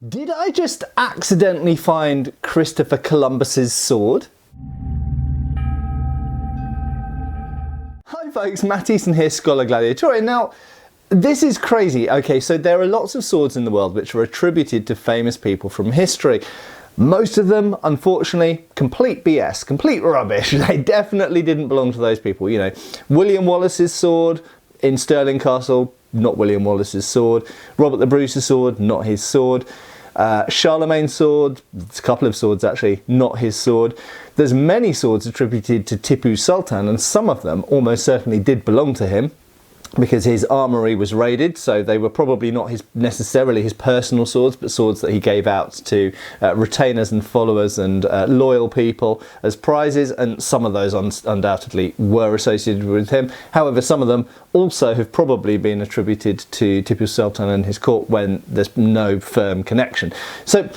Did I just accidentally find Christopher Columbus's sword? Hi folks, Matt Easton here, Schola Gladiatoria. Now, this is crazy. Okay, so there are lots of swords in the world which are attributed to famous people from history. Most of them, unfortunately, complete BS, complete rubbish. They definitely didn't belong to those people. You know, William Wallace's sword in Stirling Castle, not William Wallace's sword. Robert the Bruce's sword, not his sword. Charlemagne's sword, a couple of swords actually, not his sword. There's many swords attributed to Tipu Sultan, and some of them almost certainly did belong to him, because his armoury was raided, so they were probably not necessarily his personal swords, but swords that he gave out to retainers and followers and loyal people as prizes, and some of those undoubtedly were associated with him. However, some of them also have probably been attributed to Tipu Sultan and his court when there's no firm connection. So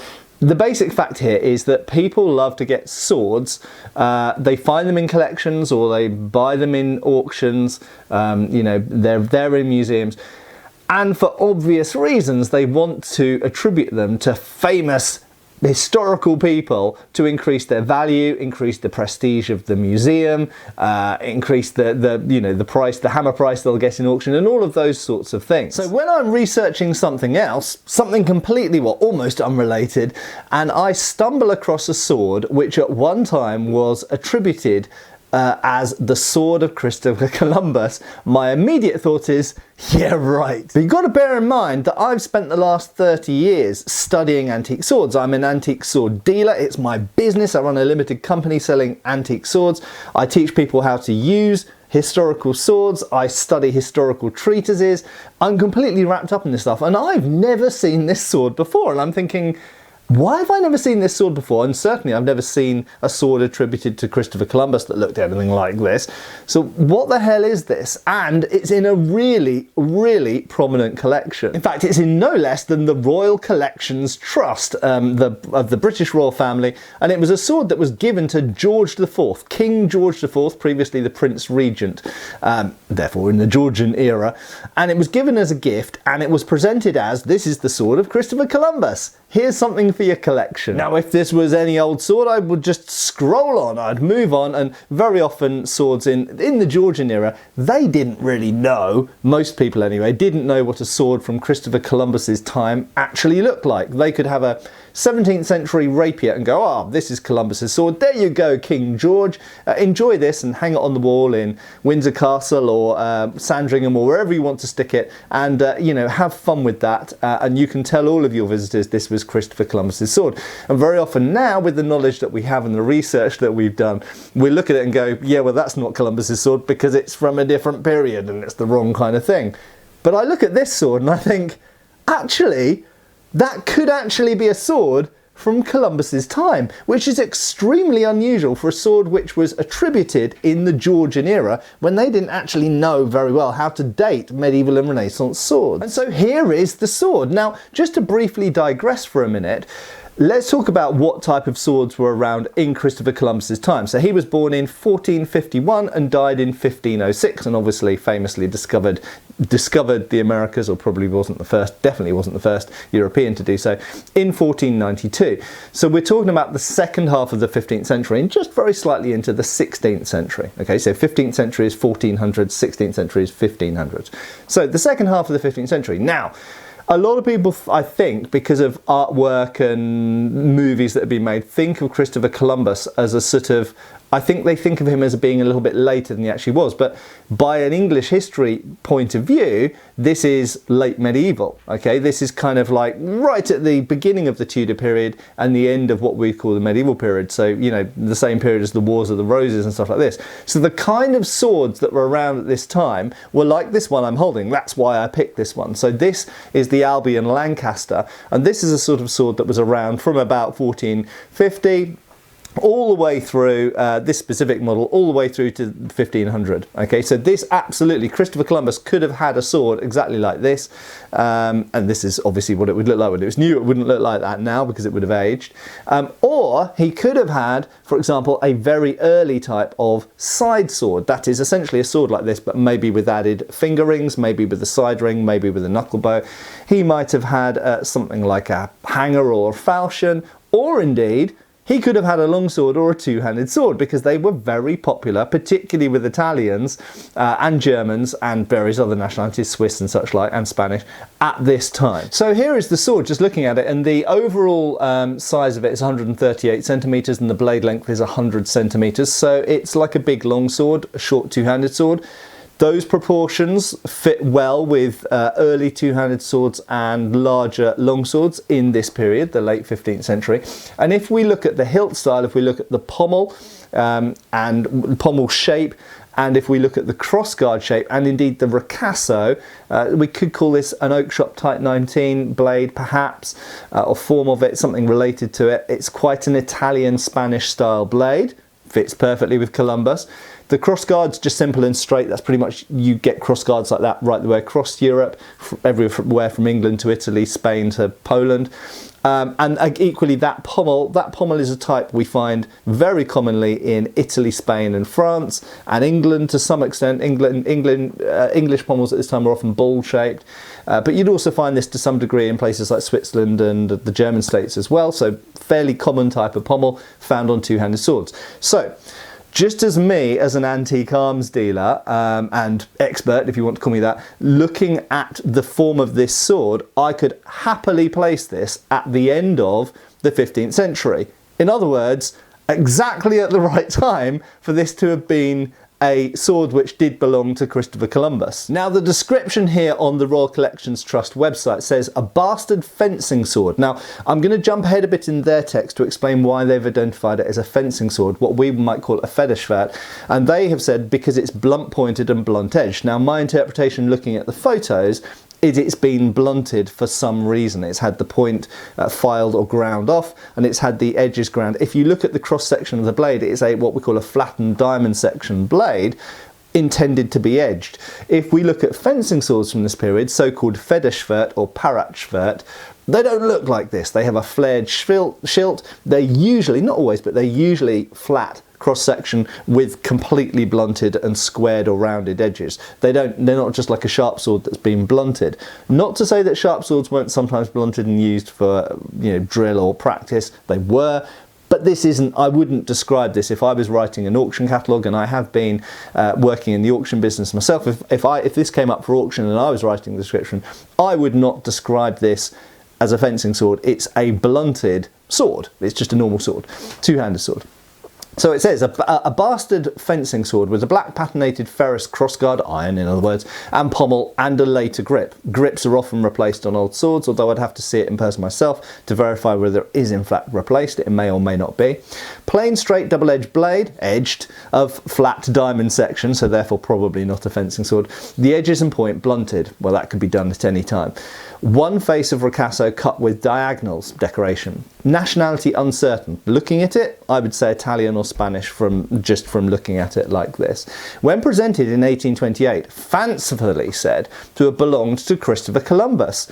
the basic fact here is that people love to get swords. They find them in collections or they buy them in auctions. You know, they're in museums. And for obvious reasons, they want to attribute them to famous historical people to increase their value, increase the prestige of the museum, increase the price, the hammer price they'll get in auction, and all of those sorts of things. So when I'm researching something else, something completely, well, almost unrelated, and I stumble across a sword which at one time was attributed as the sword of Christopher Columbus, my immediate thought is, yeah, right. But you've got to bear in mind that I've spent the last 30 years studying antique swords. I'm an antique sword dealer. It's my business. I run a limited company selling antique swords. I teach people how to use historical swords. I study historical treatises. I'm completely wrapped up in this stuff, and I've never seen this sword before. And I'm thinking, why have I never seen this sword before? And certainly I've never seen a sword attributed to Christopher Columbus that looked anything like this. So what the hell is this? And it's in a really, really prominent collection. In fact, it's in no less than the Royal Collections Trust of the British royal family. And it was a sword that was given to George IV, King George IV, previously the Prince Regent, therefore in the Georgian era. And it was given as a gift, and it was presented as, this is the sword of Christopher Columbus. Here's something for your collection. Now, if this was any old sword, I would just scroll on, I'd move on, and very often swords in the Georgian era, they didn't really know, most people anyway, didn't know what a sword from Christopher Columbus's time actually looked like. They could have a 17th century rapier and go, ah, this is Columbus's sword. There you go, King George. Enjoy this and hang it on the wall in Windsor Castle or Sandringham or wherever you want to stick it, and you know, have fun with that. And you can tell all of your visitors this was Christopher Columbus's sword. And very often now, with the knowledge that we have and the research that we've done, we look at it and go, yeah, well, that's not Columbus's sword because it's from a different period and it's the wrong kind of thing. But I look at this sword and I think, actually, that could actually be a sword from Columbus's time, which is extremely unusual for a sword which was attributed in the Georgian era when they didn't actually know very well how to date medieval and Renaissance swords. And so here is the sword. Now, just to briefly digress for a minute, let's talk about what type of swords were around in Christopher Columbus's time. So he was born in 1451 and died in 1506, and obviously famously discovered the Americas, or probably wasn't the first, definitely wasn't the first European to do so, in 1492. So we're talking about the second half of the 15th century and just very slightly into the 16th century. Okay, so 15th century is 1400s, 16th century is 1500s. So the second half of the 15th century. Now, a lot of people, I think, because of artwork and movies that have been made, think of Christopher Columbus as a sort of, I think they think of him as being a little bit later than he actually was. But by an English history point of view, this is late medieval, okay? This is kind of like right at the beginning of the Tudor period and the end of what we call the medieval period. So, you know, the same period as the Wars of the Roses and stuff like this. So the kind of swords that were around at this time were like this one I'm holding. That's why I picked this one. So this is the Albion Lancaster, and this is a sort of sword that was around from about 1450 all the way through this specific model, all the way through to 1500. Okay, so this absolutely, Christopher Columbus could have had a sword exactly like this, and this is obviously what it would look like when it was new. It wouldn't look like that now because it would have aged. Or he could have had, for example, a very early type of side sword. That is essentially a sword like this, but maybe with added finger rings, maybe with a side ring, maybe with a knuckle bow. He might have had something like a hanger or a falchion, or indeed he could have had a longsword or a two-handed sword, because they were very popular, particularly with Italians and Germans and various other nationalities, Swiss and such like, and Spanish, at this time. So here is the sword, just looking at it, and the overall size of it is 138 centimetres and the blade length is 100 centimetres. So it's like a big longsword, a short two-handed sword. Those proportions fit well with early two-handed swords and larger longswords in this period, the late 15th century. And if we look at the hilt style, if we look at the pommel and pommel shape, and if we look at the crossguard shape and indeed the ricasso, we could call this an oak shop Type 19 blade perhaps, or form of it, something related to it. It's quite an Italian Spanish style blade, fits perfectly with Columbus. The crossguard's just simple and straight. That's pretty much, you get crossguards like that right the way across Europe, everywhere from England to Italy, Spain to Poland. And equally that pommel is a type we find very commonly in Italy, Spain and France, and England to some extent. English pommels at this time are often ball shaped, but you'd also find this to some degree in places like Switzerland and the German states as well. So fairly common type of pommel found on two-handed swords. So just as me, as an antique arms dealer and expert, if you want to call me that, looking at the form of this sword, I could happily place this at the end of the 15th century. In other words, exactly at the right time for this to have been a sword which did belong to Christopher Columbus. Now, the description here on the Royal Collections Trust website says a bastard fencing sword. Now, I'm going to jump ahead a bit in their text to explain why they've identified it as a fencing sword, what we might call a fetischwert, and they have said because it's blunt pointed and blunt edged. Now, my interpretation looking at the photos is it's been blunted for some reason. It's had the point filed or ground off, and it's had the edges ground. If you look at the cross section of the blade, it is what we call a flattened diamond section blade, intended to be edged. If we look at fencing swords from this period, so-called fetischwert or paratschwert, they don't look like this. They have a flared schilt. They're usually, not always, but they're usually flat cross-section with completely blunted and squared or rounded edges. They're not just like a sharp sword that's been blunted. Not to say that sharp swords weren't sometimes blunted and used for, drill or practice. They were. But this isn't, I wouldn't describe this if I was writing an auction catalogue, and I have been working in the auction business myself. If this came up for auction and I was writing the description, I would not describe this as a fencing sword. It's a blunted sword. It's just a normal sword, two-handed sword. So it says, a bastard fencing sword with a black patinated ferrous crossguard, iron in other words, and pommel and a later grip. Grips are often replaced on old swords, although I'd have to see it in person myself to verify whether it is in fact replaced. It may or may not be. Plain straight double-edged blade, edged, of flat diamond section, so therefore probably not a fencing sword. The edges and point blunted. Well, that could be done at any time. One face of ricasso cut with diagonals decoration. Nationality uncertain. Looking at it, I would say Italian or Spanish from looking at it like this. When presented in 1828, fancifully said to have belonged to Christopher Columbus.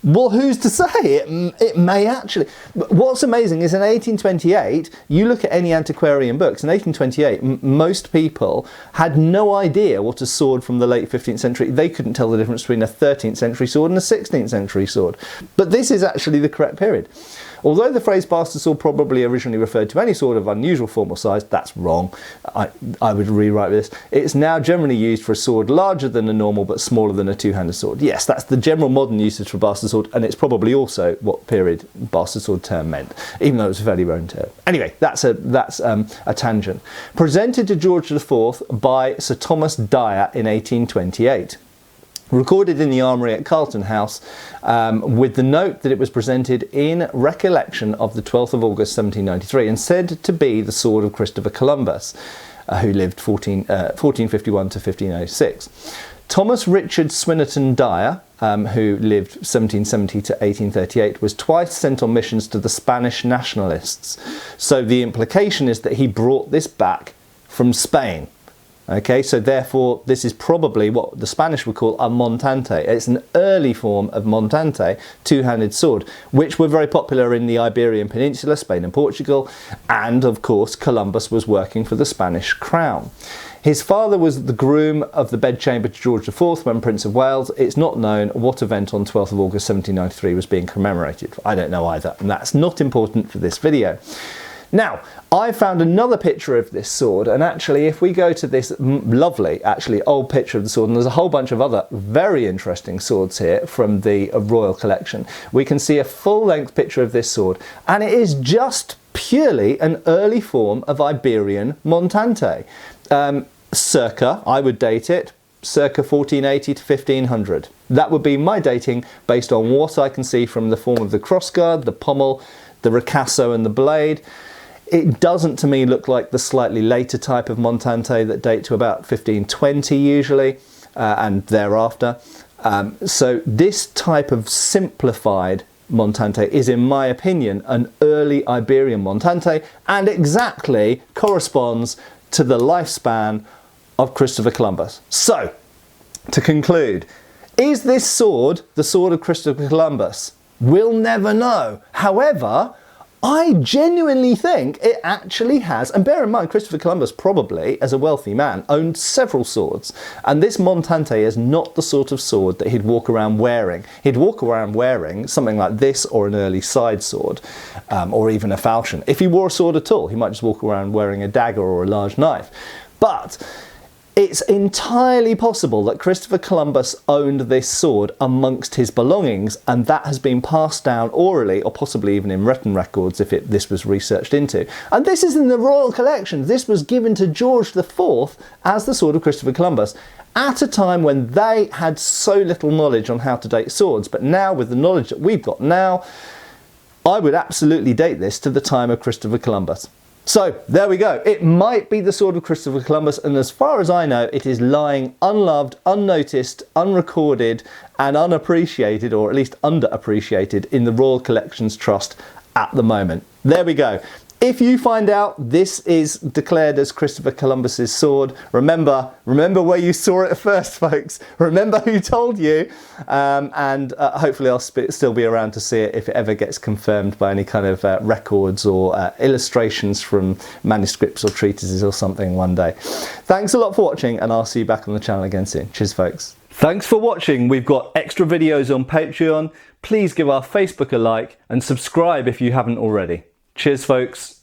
Well, who's to say? It may actually. What's amazing is in 1828, you look at any antiquarian books, in 1828, most people had no idea what a sword from the late 15th century, they couldn't tell the difference between a 13th century sword and a 16th century sword. But this is actually the correct period. Although the phrase bastard sword probably originally referred to any sword of unusual form or size, that's wrong. I would rewrite this. It's now generally used for a sword larger than a normal but smaller than a two-handed sword. Yes, that's the general modern usage for bastard sword, and it's probably also what period bastard sword term meant, even though it's a fairly rare term. Anyway, that's a tangent. Presented to George IV by Sir Thomas Dyer in 1828. Recorded in the armoury at Carlton House, with the note that it was presented in recollection of the 12th of August 1793 and said to be the sword of Christopher Columbus, who lived 1451 to 1506. Thomas Richard Swinnerton Dyer, who lived 1770 to 1838, was twice sent on missions to the Spanish nationalists. So the implication is that he brought this back from Spain. Okay, so therefore this is probably what the Spanish would call a montante. It's an early form of montante, two-handed sword, which were very popular in the Iberian Peninsula, Spain and Portugal, and of course Columbus was working for the Spanish crown. His father was the groom of the bedchamber to George IV when Prince of Wales. It's not known what event on 12th of August 1793 was being commemorated. I don't know either, and that's not important for this video. Now, I found another picture of this sword, and actually if we go to this lovely, old picture of the sword, and there's a whole bunch of other very interesting swords here from the Royal Collection, we can see a full-length picture of this sword, and it is just purely an early form of Iberian montante. Circa, I would date it, circa 1480 to 1500. That would be my dating based on what I can see from the form of the crossguard, the pommel, the ricasso and the blade. It doesn't to me look like the slightly later type of montante that date to about 1520 usually and thereafter. So this type of simplified montante is, in my opinion, an early Iberian montante and exactly corresponds to the lifespan of Christopher Columbus. So, to conclude, is this sword the sword of Christopher Columbus? We'll never know. However, I genuinely think it actually has, and bear in mind Christopher Columbus probably, as a wealthy man, owned several swords, and this montante is not the sort of sword that he'd walk around wearing. He'd walk around wearing something like this or an early side sword, or even a falchion. If he wore a sword at all, he might just walk around wearing a dagger or a large knife. But it's entirely possible that Christopher Columbus owned this sword amongst his belongings, and that has been passed down orally or possibly even in written records if this was researched into. And this is in the Royal Collection. This was given to George IV as the sword of Christopher Columbus at a time when they had so little knowledge on how to date swords. But now, with the knowledge that we've got now, I would absolutely date this to the time of Christopher Columbus. So there we go. It might be the sword of Christopher Columbus, and as far as I know, it is lying unloved, unnoticed, unrecorded and unappreciated, or at least underappreciated, in the Royal Collections Trust at the moment. There we go. If you find out this is declared as Christopher Columbus's sword, remember where you saw it first, folks. Remember who told you, and hopefully I'll still be around to see it if it ever gets confirmed by any kind of records or illustrations from manuscripts or treatises or something one day. Thanks a lot for watching, and I'll see you back on the channel again soon. Cheers, folks. Thanks for watching. We've got extra videos on Patreon. Please give our Facebook a like and subscribe if you haven't already. Cheers, folks.